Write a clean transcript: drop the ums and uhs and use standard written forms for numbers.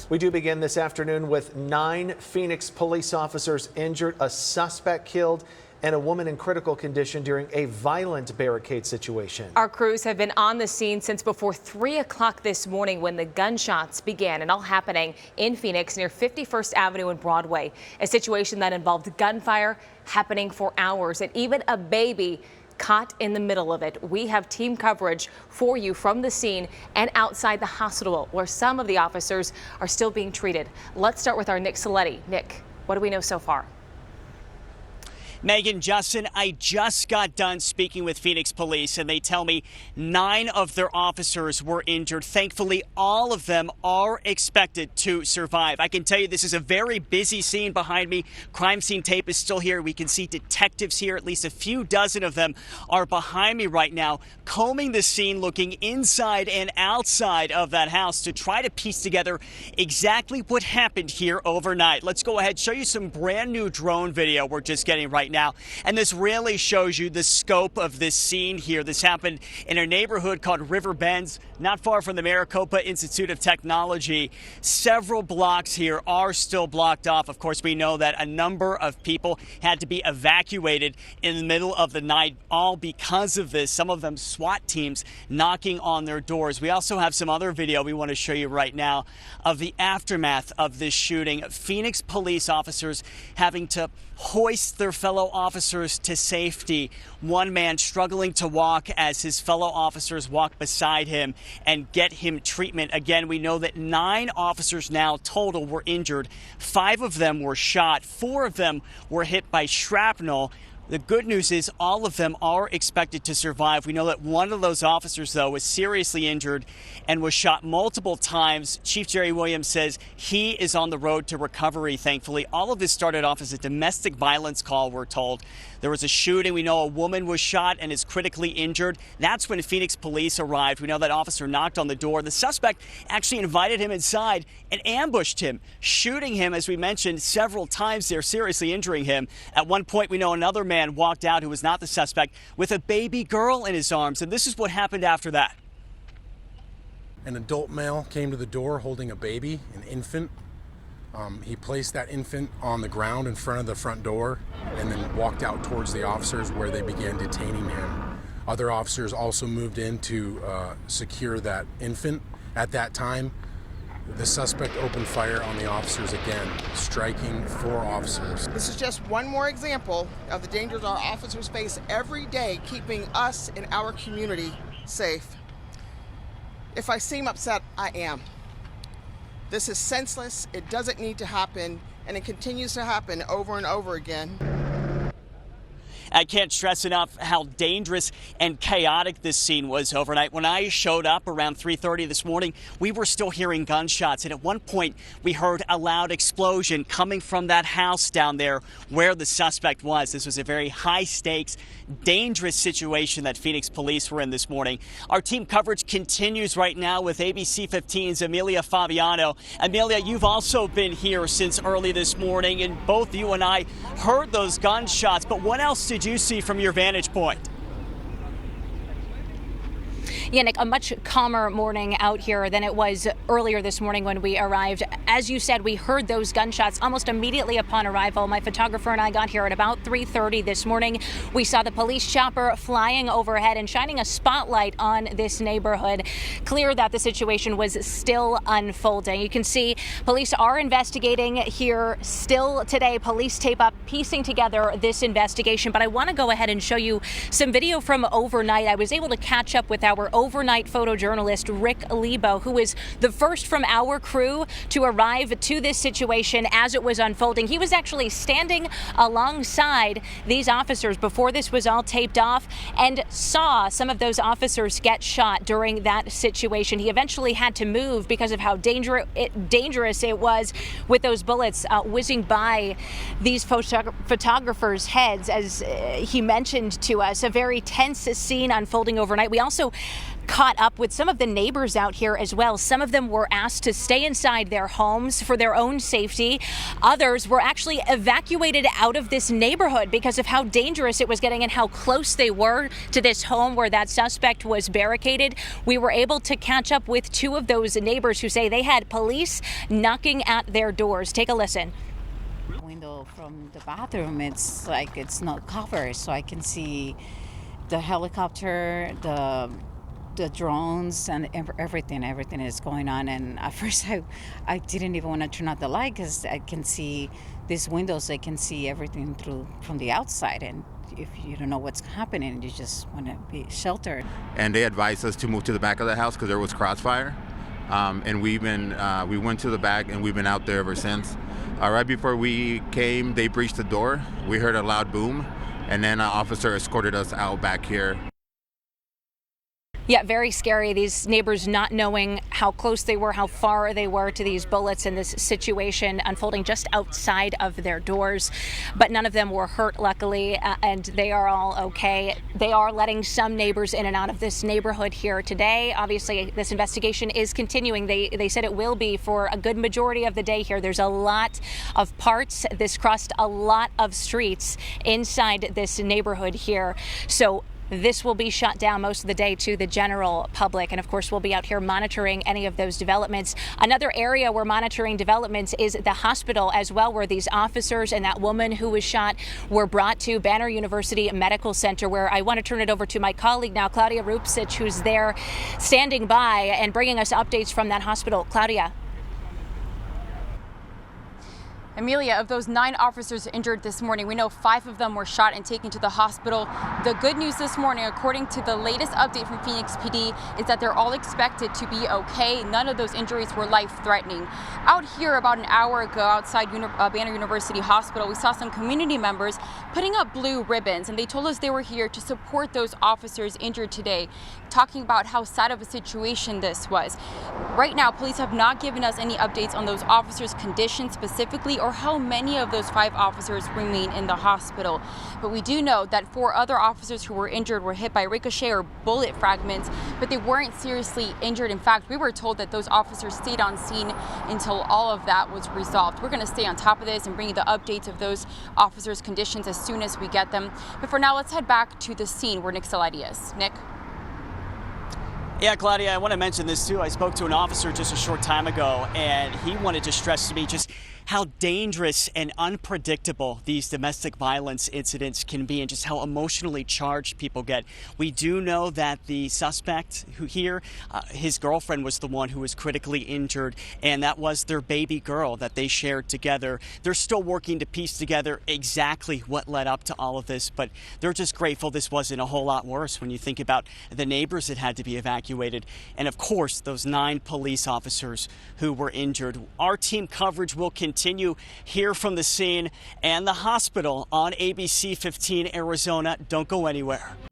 We do begin this afternoon with 9 Phoenix police officers injured, a suspect killed, and a woman in critical condition during a violent barricade situation. Our crews have been on the scene since before 3 o'clock this morning when the gunshots began, and all happening in Phoenix near 51st Avenue and Broadway. A situation that involved gunfire happening for hours and even a baby caught in the middle of it. We have team coverage for you from the scene and outside the hospital where some of the officers are still being treated. Let's start with our Nick Saletti. Nick, what do we know so far? Megan, Justin, I just got done speaking with Phoenix police, and they tell me 9 of their officers were injured. Thankfully, all of them are expected to survive. I can tell you this is a very busy scene behind me. Crime scene tape is still here. We can see detectives here. At least a few dozen of them are behind me right now, combing the scene, looking inside and outside of that house to try to piece together exactly what happened here overnight. Let's go ahead, show you some brand new drone video we're just getting right now. And this really shows you the scope of this scene here. This happened in a neighborhood called River Bends, not far from the Maricopa Institute of Technology. Several blocks here are still blocked off. Of course, we know that a number of people had to be evacuated in the middle of the night, all because of this. Some of them SWAT teams knocking on their doors. We also have some other video we want to show you right now of the aftermath of this shooting. Phoenix police officers having to hoist their fellow officers to safety. One man struggling to walk as his fellow officers walk beside him and get him treatment. Again, we know that 9 officers now total were injured. 5 of them were shot. 4 of them were hit by shrapnel. The good news is all of them are expected to survive. We know that one of those officers, though, was seriously injured and was shot multiple times. Chief Jerry Williams says he is on the road to recovery, thankfully. All of this started off as a domestic violence call, we're told. There was a shooting. We know a woman was shot and is critically injured. That's when Phoenix police arrived. We know that officer knocked on the door. The suspect actually invited him inside and ambushed him, shooting him, as we mentioned, several times there, seriously injuring him. At one point, we know another man walked out who was not the suspect with a baby girl in his arms. And this is what happened after that. An adult male came to the door holding a baby, an infant. He placed that infant on the ground in front of the front door and then walked out towards the officers where they began detaining him. Other officers also moved in to secure that infant. At that time, the suspect opened fire on the officers again, striking 4 officers. This is just one more example of the dangers our officers face every day, keeping us and our community safe. If I seem upset, I am. This is senseless, it doesn't need to happen, and it continues to happen over and over again. I can't stress enough how dangerous and chaotic this scene was overnight. When I showed up around 3:30 this morning, we were still hearing gunshots. And at one point, we heard a loud explosion coming from that house down there where the suspect was. This was a very high stakes, dangerous situation that Phoenix police were in this morning. Our team coverage continues right now with ABC 15's Amelia Fabiano. Amelia, you've also been here since early this morning, and both you and I heard those gunshots. But what else did you see from your vantage point? Yeah, Nick, a much calmer morning out here than it was earlier this morning when we arrived. As you said, we heard those gunshots almost immediately upon arrival. My photographer and I got here at about 3:30 this morning. We saw the police chopper flying overhead and shining a spotlight on this neighborhood. Clear that the situation was still unfolding. You can see police are investigating here still today. Police tape up, piecing together this investigation. But I want to go ahead and show you some video from overnight. I was able to catch up with our overnight photojournalist Rick Lebo, who was the first from our crew to arrive to this situation as it was unfolding. He was actually standing alongside these officers before this was all taped off and saw some of those officers get shot during that situation. He eventually had to move because of how dangerous it was with those bullets whizzing by these photographers' heads. As he mentioned to us, a very tense scene unfolding overnight. We also caught up with some of the neighbors out here as well. Some of them were asked to stay inside their homes for their own safety. Others were actually evacuated out of this neighborhood because of how dangerous it was getting and how close they were to this home where that suspect was barricaded. We were able to catch up with two of those neighbors who say they had police knocking at their doors. Take a listen. Window from the bathroom, it's like it's not covered, so I can see the helicopter, the drones, and everything is going on. And at first I didn't even want to turn out the light because I can see these windows. I can see everything through from the outside, and if you don't know what's happening, you just want to be sheltered. And they advised us to move to the back of the house because there was crossfire, and we went to the back and we've been out there ever since. Right before we came, they breached the door. We heard a loud boom, and then an officer escorted us out back here. Yeah, very scary. These neighbors not knowing how close they were, how far they were to these bullets, and this situation unfolding just outside of their doors. But none of them were hurt, luckily, and they are all okay. They are letting some neighbors in and out of this neighborhood here today. Obviously, this investigation is continuing. They said it will be for a good majority of the day here. There's a lot of parts. This crossed a lot of streets inside this neighborhood here. So this will be shut down most of the day to the general public. And of course, we'll be out here monitoring any of those developments. Another area we're monitoring developments is the hospital as well, where these officers and that woman who was shot were brought to Banner University Medical Center, where I want to turn it over to my colleague now, Claudia Rupsich, who's there standing by and bringing us updates from that hospital. Claudia. Amelia, of those 9 officers injured this morning, we know 5 of them were shot and taken to the hospital. The good news this morning, according to the latest update from Phoenix PD, is that they're all expected to be okay. None of those injuries were life-threatening. Out here about an hour ago outside Banner University Hospital, we saw some community members putting up blue ribbons, and they told us they were here to support those officers injured today, talking about how sad of a situation this was. Right now, police have not given us any updates on those officers' condition specifically, or how many of those 5 officers remain in the hospital. But we do know that 4 other officers who were injured were hit by ricochet or bullet fragments, but they weren't seriously injured. In fact, we were told that those officers stayed on scene until all of that was resolved. We're going to stay on top of this and bring you the updates of those officers' conditions as soon as we get them. But for now, let's head back to the scene where Nick Saladi is. Nick? Yeah, Claudia, I want to mention this too. I spoke to an officer just a short time ago, and he wanted to stress to me just how dangerous and unpredictable these domestic violence incidents can be and just how emotionally charged people get. We do know that the suspect his girlfriend was the one who was critically injured, and that was their baby girl that they shared together. They're still working to piece together exactly what led up to all of this, but they're just grateful this wasn't a whole lot worse when you think about the neighbors that had to be evacuated, and of course those 9 police officers who were injured. Our team coverage will continue here from the scene and the hospital on ABC 15 Arizona. Don't go anywhere.